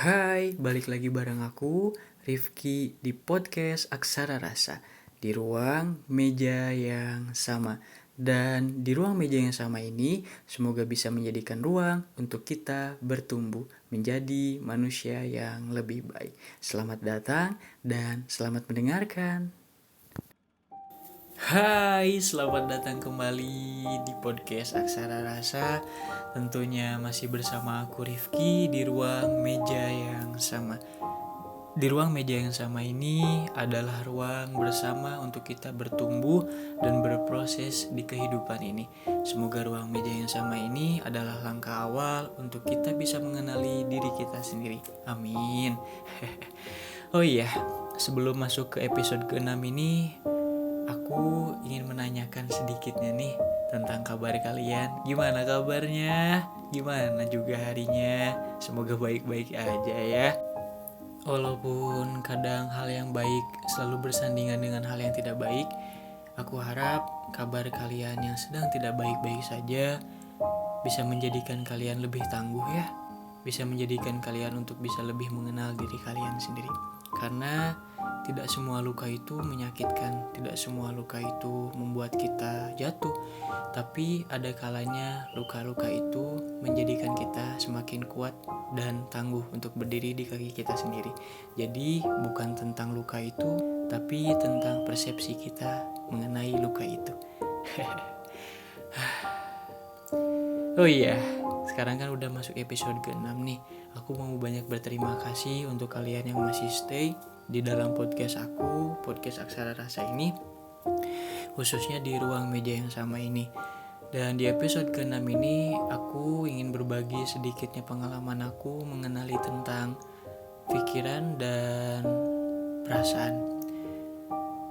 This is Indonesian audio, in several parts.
Hai, balik lagi bareng aku, Rifki, di podcast Aksara Rasa, di ruang meja yang sama. Dan di ruang meja yang sama ini, semoga bisa menjadikan ruang untuk kita bertumbuh menjadi manusia yang lebih baik. Selamat datang dan selamat mendengarkan. Hai, selamat datang kembali di podcast Aksara Rasa. Tentunya masih bersama aku Rifki di ruang meja yang sama. Di ruang meja yang sama ini adalah ruang bersama untuk kita bertumbuh dan berproses di kehidupan ini. Semoga ruang meja yang sama ini adalah langkah awal untuk kita bisa mengenali diri kita sendiri. Amin. Oh iya, sebelum masuk ke episode ke-6 ini, aku ingin menanyakan sedikitnya nih tentang kabar kalian. Gimana kabarnya? Gimana juga harinya? Semoga baik-baik aja ya. Walaupun kadang hal yang baik selalu bersandingan dengan hal yang tidak baik, aku harap kabar kalian yang sedang tidak baik-baik saja bisa menjadikan kalian lebih tangguh ya. Bisa menjadikan kalian untuk bisa lebih mengenal diri kalian sendiri. Karena tidak semua luka itu menyakitkan, tidak semua luka itu membuat kita jatuh. Tapi ada kalanya luka-luka itu menjadikan kita semakin kuat dan tangguh untuk berdiri di kaki kita sendiri. Jadi bukan tentang luka itu, tapi tentang persepsi kita mengenai luka itu. Oh iya, sekarang kan udah masuk episode ke-6 nih. Aku mau banyak berterima kasih untuk kalian yang masih stay di dalam podcast aku, podcast Aksara Rasa ini, khususnya di ruang meja yang sama ini. Dan di episode ke-6 ini, aku ingin berbagi sedikitnya pengalaman aku mengenali tentang pikiran dan perasaan.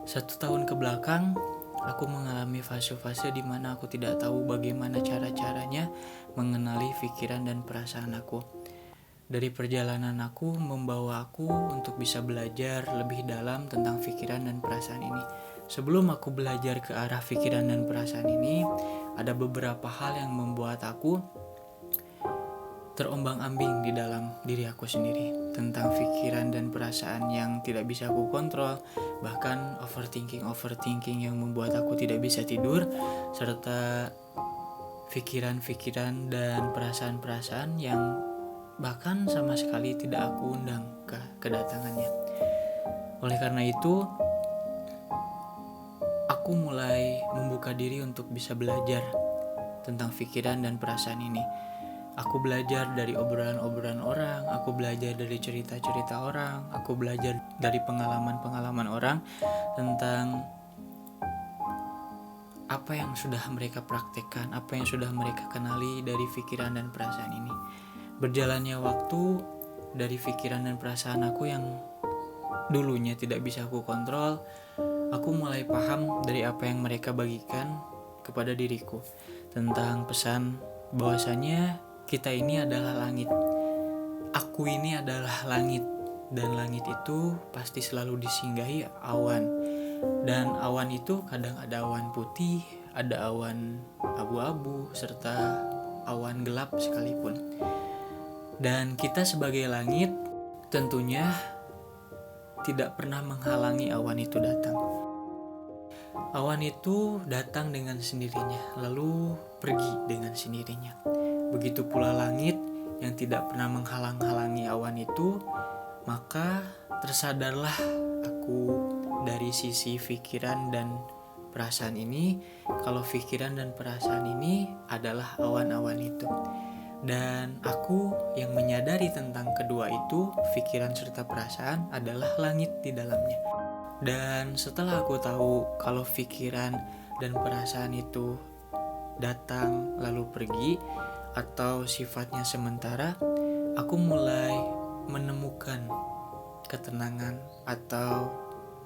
1 tahun ke belakang, aku mengalami fase-fase di mana aku tidak tahu bagaimana cara-caranya mengenali pikiran dan perasaan aku. Dari perjalanan aku membawa aku untuk bisa belajar lebih dalam tentang pikiran dan perasaan ini. Sebelum aku belajar ke arah pikiran dan perasaan ini, ada beberapa hal yang membuat aku terombang-ambing di dalam diri aku sendiri tentang pikiran dan perasaan yang tidak bisa aku kontrol, bahkan overthinking yang membuat aku tidak bisa tidur, serta pikiran-pikiran dan perasaan-perasaan yang bahkan sama sekali tidak aku undang kedatangannya. Oleh karena itu, aku mulai membuka diri untuk bisa belajar tentang pikiran dan perasaan ini. Aku belajar dari obrolan-obrolan orang, aku belajar dari cerita-cerita orang, aku belajar dari pengalaman-pengalaman orang tentang apa yang sudah mereka praktekkan, apa yang sudah mereka kenali dari pikiran dan perasaan ini. Berjalannya waktu, dari pikiran dan perasaan aku yang dulunya tidak bisa aku kontrol, aku mulai paham dari apa yang mereka bagikan kepada diriku tentang pesan bahwasanya kita ini adalah langit. Aku ini adalah langit, dan langit itu pasti selalu disinggahi awan. Dan awan itu kadang ada awan putih, ada awan abu-abu, serta awan gelap sekalipun. Dan kita sebagai langit tentunya tidak pernah menghalangi awan itu datang. Awan itu datang dengan sendirinya, lalu pergi dengan sendirinya. Begitu pula langit yang tidak pernah menghalang-halangi awan itu, maka tersadarlah aku dari sisi pikiran dan perasaan ini, kalau pikiran dan perasaan ini adalah awan-awan itu. Dan aku yang menyadari tentang kedua itu, pikiran serta perasaan adalah langit di dalamnya. Dan setelah aku tahu kalau pikiran dan perasaan itu datang lalu pergi atau sifatnya sementara, aku mulai menemukan ketenangan atau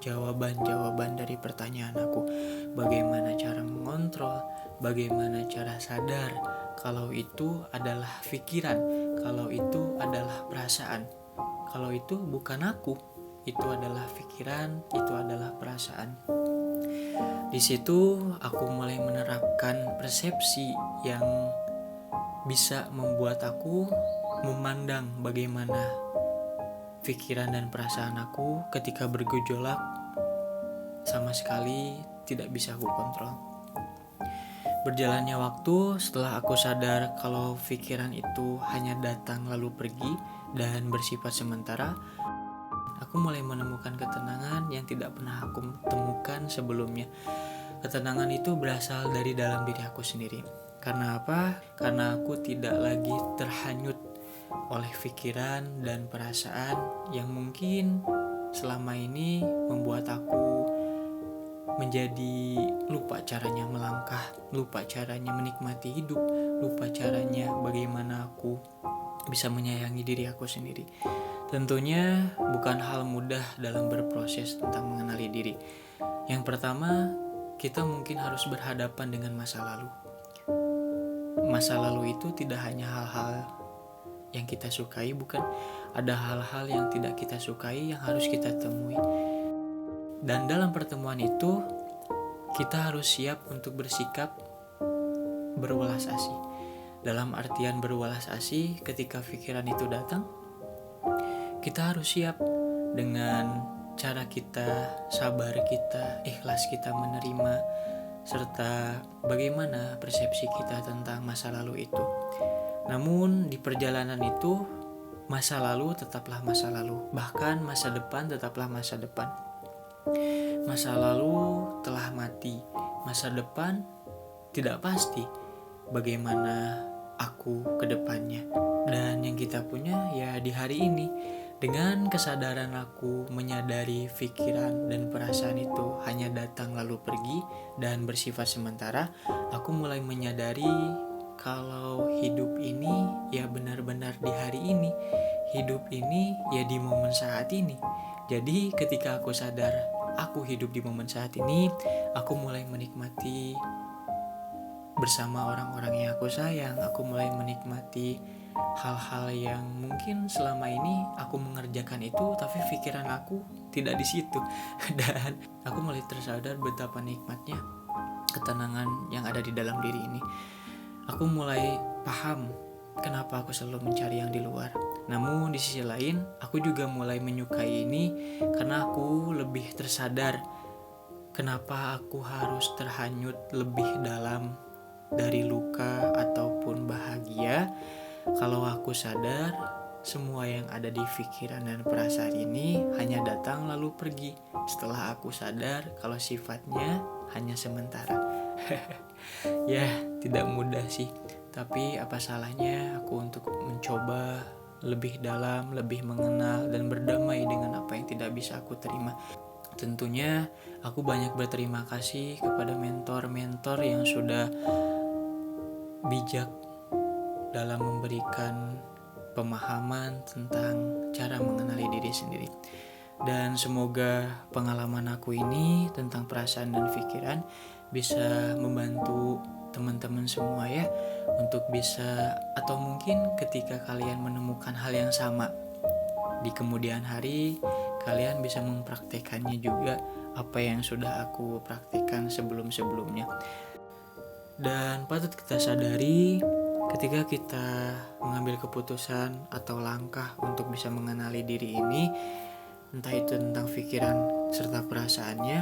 jawaban-jawaban dari pertanyaan aku. Bagaimana cara mengontrol, bagaimana cara sadar kalau itu adalah pikiran, kalau itu adalah perasaan, kalau itu bukan aku, itu adalah pikiran, itu adalah perasaan. Di situ aku mulai menerapkan persepsi yang bisa membuat aku memandang bagaimana pikiran dan perasaan aku ketika bergejolak sama sekali tidak bisa aku kontrol. Berjalannya waktu, setelah aku sadar kalau pikiran itu hanya datang lalu pergi dan bersifat sementara, aku mulai menemukan ketenangan yang tidak pernah aku temukan sebelumnya. Ketenangan itu berasal dari dalam diri aku sendiri. Karena apa? Karena aku tidak lagi terhanyut oleh pikiran dan perasaan yang mungkin selama ini membuat aku menjadi lupa caranya melangkah, lupa caranya menikmati hidup, lupa caranya bagaimana aku bisa menyayangi diri aku sendiri. Tentunya bukan hal mudah dalam berproses tentang mengenali diri. Yang pertama, kita mungkin harus berhadapan dengan masa lalu. Masa lalu itu tidak hanya hal-hal yang kita sukai, bukan, ada hal-hal yang tidak kita sukai yang harus kita temui. Dan dalam pertemuan itu, kita harus siap untuk bersikap berwelas asih. Dalam artian berwelas asih, ketika pikiran itu datang, kita harus siap dengan cara kita, sabar kita, ikhlas kita menerima, serta bagaimana persepsi kita tentang masa lalu itu. Namun di perjalanan itu, masa lalu tetaplah masa lalu, bahkan masa depan tetaplah masa depan. Masa lalu telah mati, masa depan tidak pasti bagaimana aku ke depannya. Dan yang kita punya ya di hari ini. Dengan kesadaran aku menyadari pikiran dan perasaan itu hanya datang lalu pergi dan bersifat sementara, aku mulai menyadari kalau hidup ini ya benar-benar di hari ini, hidup ini ya di momen saat ini. Jadi ketika aku sadar aku hidup di momen saat ini, aku mulai menikmati bersama orang-orang yang aku sayang. Aku mulai menikmati hal-hal yang mungkin selama ini aku mengerjakan itu, tapi pikiran aku tidak di situ. Dan aku mulai tersadar betapa nikmatnya ketenangan yang ada di dalam diri ini. Aku mulai paham kenapa aku selalu mencari yang di luar. Namun di sisi lain, aku juga mulai menyukai ini karena aku lebih tersadar kenapa aku harus terhanyut lebih dalam dari luka ataupun bahagia. Kalau aku sadar semua yang ada di pikiran dan perasaan ini hanya datang lalu pergi. Setelah aku sadar kalau sifatnya hanya sementara. Ya, tidak mudah sih. Tapi apa salahnya aku untuk mencoba lebih dalam, lebih mengenal dan berdamai dengan apa yang tidak bisa aku terima. Tentunya aku banyak berterima kasih kepada mentor-mentor yang sudah bijak dalam memberikan pemahaman tentang cara mengenali diri sendiri. Dan semoga pengalaman aku ini tentang perasaan dan pikiran bisa membantu teman-teman semua ya, untuk bisa, atau mungkin ketika kalian menemukan hal yang sama di kemudian hari, kalian bisa mempraktekannya juga apa yang sudah aku praktekkan sebelum-sebelumnya. Dan patut kita sadari ketika kita mengambil keputusan atau langkah untuk bisa mengenali diri ini, entah itu tentang pikiran serta perasaannya,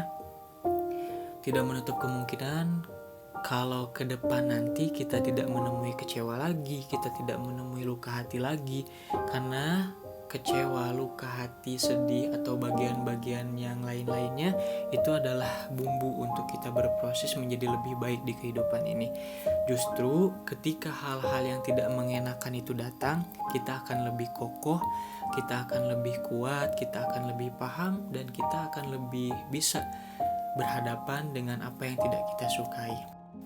tidak menutup kemungkinan kalau ke depan nanti kita tidak menemui kecewa lagi, kita tidak menemui luka hati lagi. Karena kecewa, luka hati, sedih, atau bagian-bagian yang lain-lainnya itu adalah bumbu untuk kita berproses menjadi lebih baik di kehidupan ini. Justru ketika hal-hal yang tidak mengenakan itu datang, kita akan lebih kokoh, kita akan lebih kuat, kita akan lebih paham, dan kita akan lebih bisa berhadapan dengan apa yang tidak kita sukai.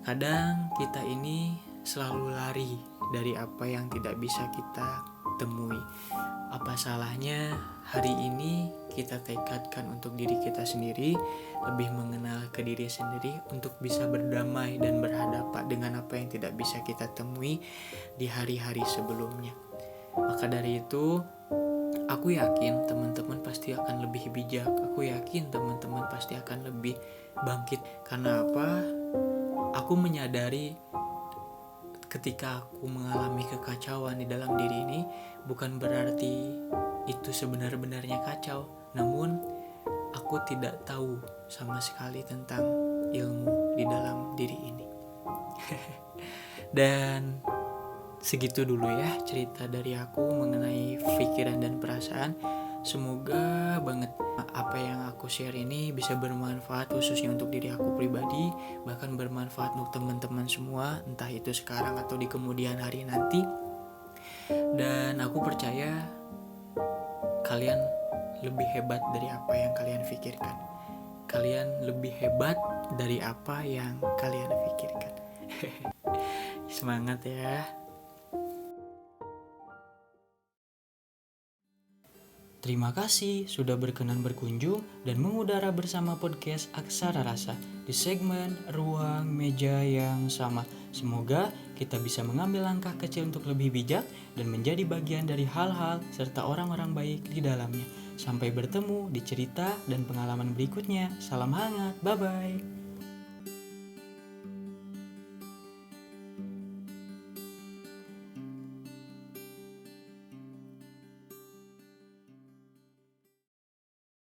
Kadang kita ini selalu lari dari apa yang tidak bisa kita temui. Apa salahnya hari ini kita tekadkan untuk diri kita sendiri, lebih mengenal ke diri sendiri untuk bisa berdamai dan berhadapan dengan apa yang tidak bisa kita temui di hari-hari sebelumnya. Maka dari itu, aku yakin teman-teman pasti akan lebih bijak. Aku yakin teman-teman pasti akan lebih bangkit. Karena apa? Aku menyadari ketika aku mengalami kekacauan di dalam diri ini, bukan berarti itu sebenar-benarnya kacau. Namun aku tidak tahu sama sekali tentang ilmu di dalam diri ini. Dan segitu dulu ya cerita dari aku mengenai pikiran dan perasaan. Semoga banget apa yang aku share ini bisa bermanfaat khususnya untuk diri aku pribadi, bahkan bermanfaat untuk teman-teman semua, entah itu sekarang atau di kemudian hari nanti. Dan aku percaya kalian lebih hebat dari apa yang kalian pikirkan. Kalian lebih hebat dari apa yang kalian pikirkan. Semangat ya. Terima kasih sudah berkenan berkunjung dan mengudara bersama podcast Aksara Rasa di segmen Ruang Meja yang Sama. Semoga kita bisa mengambil langkah kecil untuk lebih bijak dan menjadi bagian dari hal-hal serta orang-orang baik di dalamnya. Sampai bertemu di cerita dan pengalaman berikutnya. Salam hangat, bye-bye.